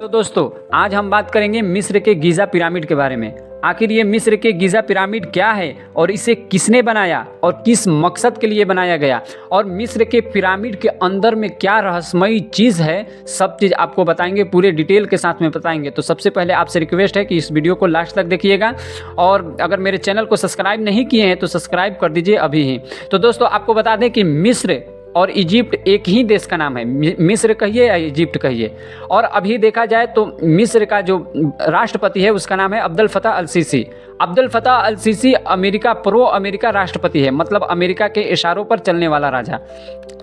तो दोस्तों आज हम बात करेंगे मिस्र के गीज़ा पिरामिड के बारे में। आखिर ये मिस्र के गीज़ा पिरामिड क्या है और इसे किसने बनाया और किस मकसद के लिए बनाया गया, और मिस्र के पिरामिड के अंदर में क्या रहस्यमयी चीज़ है, सब चीज़ आपको बताएंगे, पूरे डिटेल के साथ में बताएंगे। तो सबसे पहले आपसे रिक्वेस्ट है कि इस वीडियो को लास्ट तक देखिएगा, और अगर मेरे चैनल को सब्सक्राइब नहीं किए हैं तो सब्सक्राइब कर दीजिए अभी ही। तो दोस्तों आपको बता दें कि मिस्र और इजिप्ट एक ही देश का नाम है, मिस्र कहिए या इजिप्ट कहिए। और अभी देखा जाए तो मिस्र का जो राष्ट्रपति है उसका नाम है अब्दुल फताह अल सीसी। अब्दुल फताह अल सीसी प्रो अमेरिका राष्ट्रपति है, मतलब अमेरिका के इशारों पर चलने वाला राजा।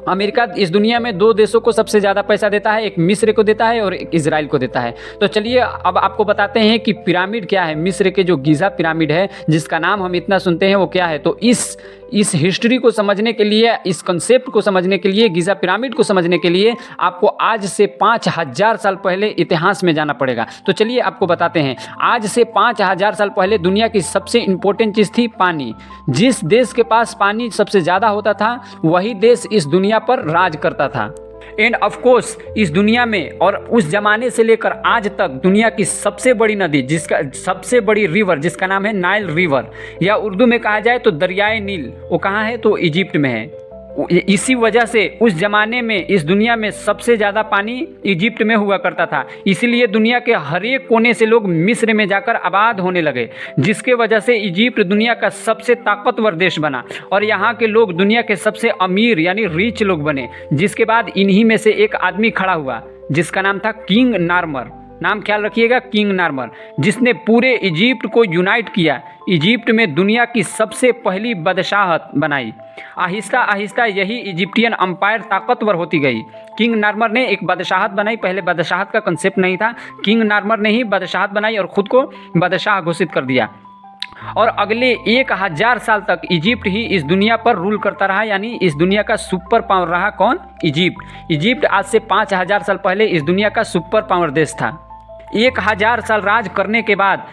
अमेरिका इस दुनिया में दो देशों को सबसे ज़्यादा पैसा देता है, एक मिस्र को देता है और एक इजराइल को देता है। तो चलिए अब आपको बताते हैं कि पिरामिड क्या है, मिस्र के जो गीज़ा पिरामिड है जिसका नाम हम इतना सुनते हैं वो क्या है। तो इस हिस्ट्री को समझने के लिए, इस कंसेप्ट को समझने के लिए, गीज़ा पिरामिड को समझने के लिए आपको आज से 5000 साल पहले इतिहास में जाना पड़ेगा। तो चलिए आपको बताते हैं। आज से 5000 साल पहले दुनिया की सबसे इम्पोर्टेंट चीज़ थी पानी। जिस देश के पास पानी सबसे ज़्यादा होता था वही देश इस दुनिया पर राज करता था। एंड ऑफ कोर्स इस दुनिया में और उस ज़माने से लेकर आज तक दुनिया की सबसे बड़ी नदी, जिसका सबसे बड़ी रिवर जिसका नाम है नाइल रिवर, या उर्दू में कहा जाए तो दरियाए नील, वो कहाँ है तो इजिप्ट में है। इसी वजह से उस ज़माने में इस दुनिया में सबसे ज़्यादा पानी इजिप्ट में हुआ करता था। इसीलिए दुनिया के हर एक कोने से लोग मिस्र में जाकर आबाद होने लगे, जिसके वजह से इजिप्ट दुनिया का सबसे ताकतवर देश बना और यहाँ के लोग दुनिया के सबसे अमीर यानी रिच लोग बने। जिसके बाद इन्हीं में से एक आदमी खड़ा हुआ जिसका नाम था किंग नार्मर। नाम ख्याल रखिएगा, किंग नार्मर, जिसने पूरे इजिप्ट को यूनाइट किया। इजिप्ट में दुनिया की सबसे पहली बादशाहत बनाई। आहिस्ता आहिस्ता यही इजिप्टियन अम्पायर ताकतवर होती गई। किंग नार्मर ने एक बादशाहत बनाई। पहले बादशाहत का कंसेप्ट नहीं था, किंग नार्मर ने ही बादशाहत बनाई और ख़ुद को बादशाह घोषित कर दिया। और अगले 1000 साल तक इजिप्ट ही इस दुनिया पर रूल करता रहा, यानी इस दुनिया का सुपर पावर रहा। कौन? इजिप्ट। इजिप्ट आज से 5000 साल पहले इस दुनिया का सुपर पावर देश था। 1000 साल राज करने के बाद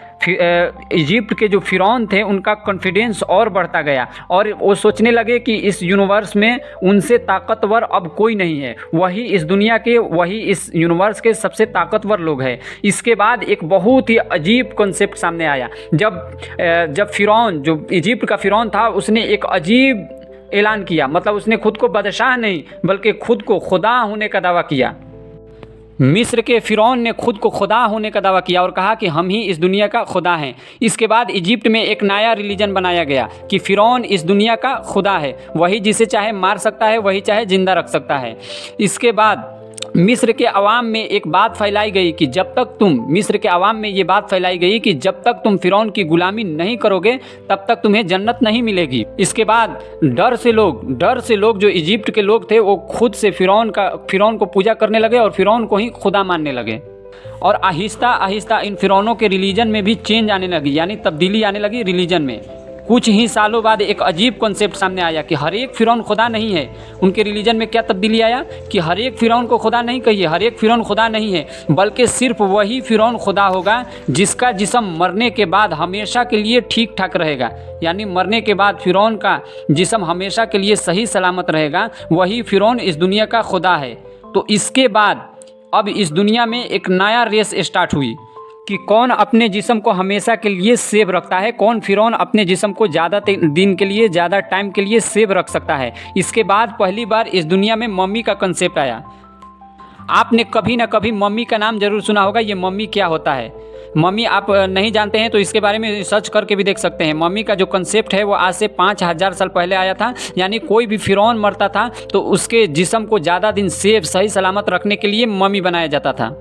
इजिप्ट के जो फिरौन थे उनका कॉन्फिडेंस और बढ़ता गया और वो सोचने लगे कि इस यूनिवर्स में उनसे ताकतवर अब कोई नहीं है, वही इस दुनिया के, वही इस यूनिवर्स के सबसे ताकतवर लोग हैं। इसके बाद एक बहुत ही अजीब कॉन्सेप्ट सामने आया। जब फिरौन, जो इजिप्ट का फिरौन था, उसने एक अजीब ऐलान किया, मतलब उसने खुद को बादशाह नहीं बल्कि खुद को खुदा होने का दावा किया। मिस्र के फिरौन ने खुद को खुदा होने का दावा किया और कहा कि हम ही इस दुनिया का खुदा हैं। इसके बाद इजिप्ट में एक नया रिलीजन बनाया गया कि फिरौन इस दुनिया का खुदा है, वही जिसे चाहे मार सकता है, वही चाहे जिंदा रख सकता है। इसके बाद मिस्र के अवाम में एक बात फैलाई गई कि जब तक तुम फिरौन की गुलामी नहीं करोगे तब तक तुम्हें जन्नत नहीं मिलेगी। इसके बाद डर से लोग जो इजिप्ट के लोग थे वो खुद से फिरौन को पूजा करने लगे और फिरौन को ही खुदा मानने लगे। और आहिस्ता आहिस्ता इन फिरौनों के रिलीजन में भी चेंज आने लगी, यानी तब्दीली आने लगी रिलीजन में। कुछ ही सालों बाद एक अजीब कॉन्सेप्ट सामने आया कि हर एक फिरौन खुदा नहीं है। उनके रिलीजन में क्या तब्दीली आया कि हर एक फिरौन को खुदा नहीं कहिए, हर एक फिरौन खुदा नहीं है, बल्कि सिर्फ वही फिरौन खुदा होगा जिसका जिस्म मरने के बाद हमेशा के लिए ठीक ठाक रहेगा। यानी मरने के बाद फिरौन का जिस्म हमेशा के लिए सही सलामत रहेगा, वही फिरौन इस दुनिया का खुदा है। तो इसके बाद अब इस दुनिया में एक नया रेस स्टार्ट हुई कि कौन अपने जिस्म को हमेशा के लिए सेव रखता है, कौन फिरौन अपने जिस्म को ज़्यादा दिन के लिए, ज़्यादा टाइम के लिए सेव रख सकता है। इसके बाद पहली बार इस दुनिया में मम्मी का कंसेप्ट आया। आपने कभी ना कभी मम्मी का नाम ज़रूर सुना होगा। ये मम्मी क्या होता है, मम्मी आप नहीं जानते हैं तो इसके बारे में सर्च करके भी देख सकते हैं। मम्मी का जो कंसेप्ट है वो आज से 5000 साल पहले आया था। यानी कोई भी फिरौन मरता था तो उसके जिस्म को ज़्यादा दिन सेव, सही सलामत रखने के लिए मम्मी बनाया जाता था।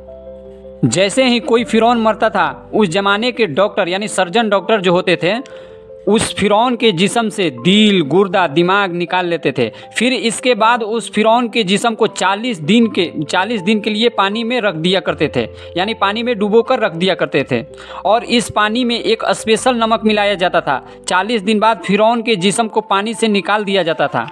जैसे ही कोई फिरौन मरता था, उस ज़माने के डॉक्टर यानी सर्जन डॉक्टर जो होते थे उस फिरौन के जिस्म से दिल, गुर्दा, दिमाग निकाल लेते थे। फिर इसके बाद उस फिरौन के जिस्म को 40 दिन के लिए पानी में रख दिया करते थे, यानी पानी में डुबो कर रख दिया करते थे। और इस पानी में एक स्पेशल नमक मिलाया जाता था। 40 दिन बाद फिरौन के जिस्म को पानी से निकाल दिया जाता था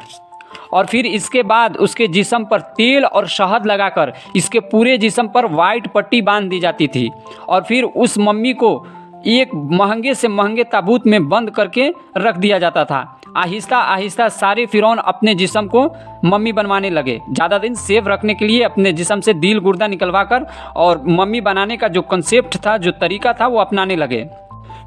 और फिर इसके बाद उसके जिस्म पर तेल और शहद लगाकर इसके पूरे जिस्म पर वाइट पट्टी बांध दी जाती थी। और फिर उस मम्मी को एक महंगे से महंगे ताबूत में बंद करके रख दिया जाता था। आहिस्ता आहिस्ता सारे फ़िरौन अपने जिस्म को मम्मी बनवाने लगे। ज़्यादा दिन सेफ रखने के लिए अपने जिस्म से दिल गुर्दा निकलवा कर और मम्मी बनाने का जो कंसेप्ट था, जो तरीका था, वो अपनाने लगे।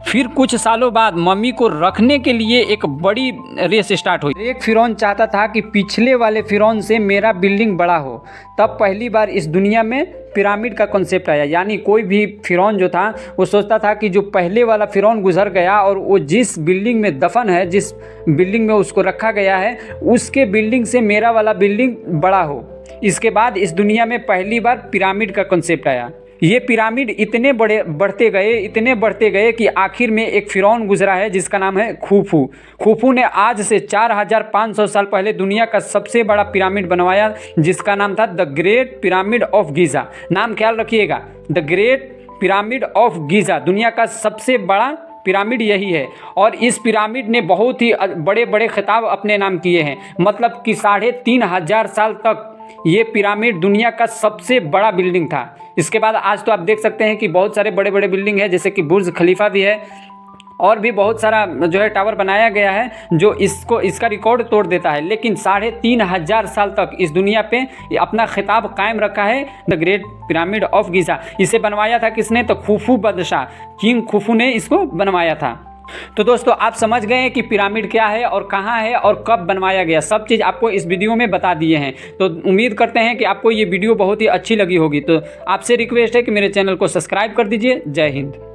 फिर कुछ सालों बाद मम्मी को रखने के लिए एक बड़ी रेस स्टार्ट हुई। एक फ़िरौन चाहता था कि पिछले वाले फ़िरौन से मेरा बिल्डिंग बड़ा हो। तब पहली बार इस दुनिया में पिरामिड का कॉन्सेप्ट आया। यानी कोई भी फ़िरौन जो था वो सोचता था कि जो पहले वाला फ़िरौन गुजर गया और वो जिस बिल्डिंग में दफन है, जिस बिल्डिंग में उसको रखा गया है, उसके बिल्डिंग से मेरा वाला बिल्डिंग बड़ा हो। इसके बाद इस दुनिया में पहली बार पिरामिड का कॉन्सेप्ट आया। ये पिरामिड इतने बढ़ते गए कि आखिर में एक फ़िरौन गुजरा है जिसका नाम है खूफू। खूफू ने आज से 4500 साल पहले दुनिया का सबसे बड़ा पिरामिड बनवाया, जिसका नाम था the great pyramid of Giza. नाम ख्याल रखिएगा, the great pyramid of Giza. दुनिया का सबसे बड़ा पिरामिड यही है। और इस पिरामिड ने बहुत ही बड़े बड़े खिताब अपने नाम किए हैं। मतलब कि 3500 साल तक ये पिरामिड दुनिया का सबसे बड़ा बिल्डिंग था। इसके बाद आज तो आप देख सकते हैं कि बहुत सारे बड़े बड़े बिल्डिंग है, जैसे कि बुर्ज खलीफा भी है और भी बहुत सारा जो है टावर बनाया गया है जो इसका रिकॉर्ड तोड़ देता है। लेकिन 3500 साल तक इस दुनिया पे अपना खिताब कायम रखा है, the great pyramid of Giza. इसे बनवाया था किसने? तो खूफू बादशाह, किंग खूफू ने इसको बनवाया था। तो दोस्तों आप समझ गए हैं कि पिरामिड क्या है और कहाँ है और कब बनवाया गया। सब चीज़ आपको इस वीडियो में बता दिए हैं। तो उम्मीद करते हैं कि आपको ये वीडियो बहुत ही अच्छी लगी होगी। तो आपसे रिक्वेस्ट है कि मेरे चैनल को सब्सक्राइब कर दीजिए। जय हिंद।